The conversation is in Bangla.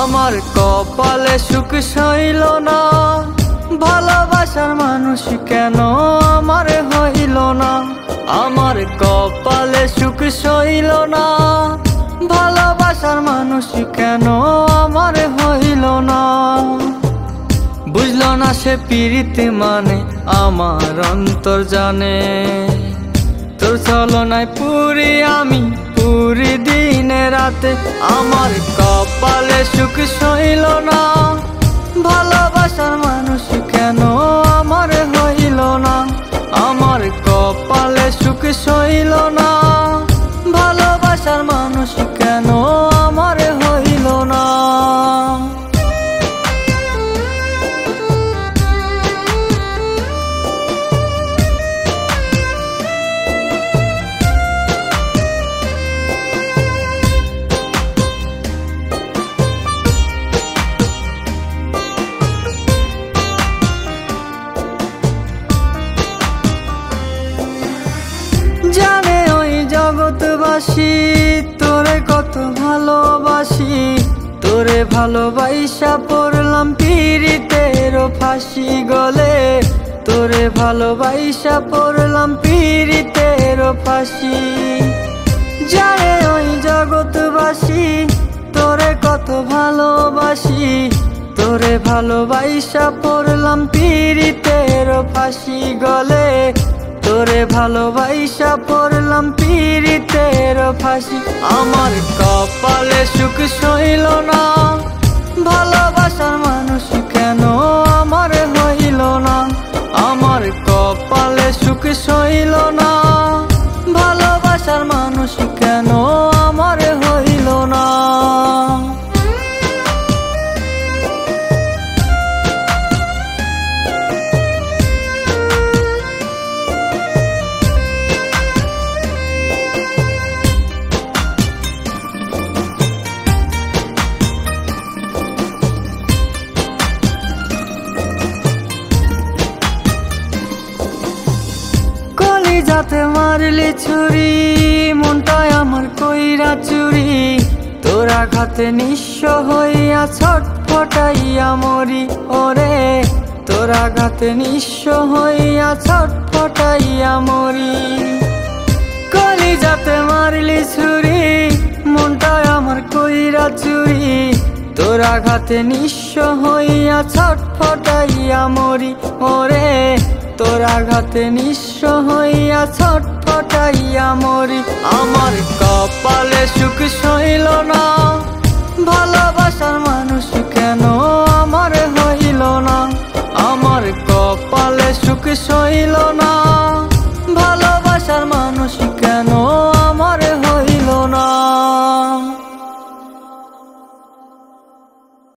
আমার কপালে সুখ সইল না, ভালোবাসার মানুষ কেন আমার হইল না। আমার কপালে সুখ সইল না, ভালোবাসার মানুষ কেন আমার হইল না। বুঝলো না সে প্রীতি মানে, আমার অন্তর জানে। তোর ছলনায় পুরি আমি, পুরি দিনে রাতে। আমার কপালে সুখ সইল না, ভালোবাসার মানুষ কেন আমার হইল না। আমার কপালে সুখ সইল না, ভালোবাসার মানুষ কেন আমার হইল না। জানে ওই জগৎবাসী তোরে কত ভালোবাসি, তোরে ভালোবাসা পড়লাম পীড়িতের ফাঁসি গলে। তোরে ভালোবাসা পড়লাম পীড়িতের ফাঁসি। জানে ওই জগৎবাসী তোরে কত ভালোবাসি, তোরে ভালোবাসা পড়লাম পীড়িতের ফাঁসি গলে। তোরে ভালোবাসা পড়লাম পীড়িতের ফাঁসি। আমার কপালে সুখ সইল না, ভালোবাসার মানুষ কেন আমার হইল না। আমার কপালে সুখ সইল না, ভালোবাসার মানুষ কেন আমার হইল না। যাতে মারলি ছুরি, মনটায় আমার কইরা চুরি। তোরা ঘাতে নিঃস্ব হইয়া ছটফটাইয়া মরি ওরে। তোরা ঘাতে নিঃস্ব হইয়া ছটফটাইয়া মরি। কলি যাতে মারলি ছুরি, মনটায় আমার কইরা চুরি। তোরা ঘাতে নিঃস্ব হইয়া ছটফটাইয়া মরি ওরে। তোরা ঘাতে নিঃস্ব হইয়া ছটফটাইয়া মরি। আমার কপালে সুখ সইল না, ভালোবাসার মানুষ কেন আমার হইল না। আমার কপালে সুখ সইল না।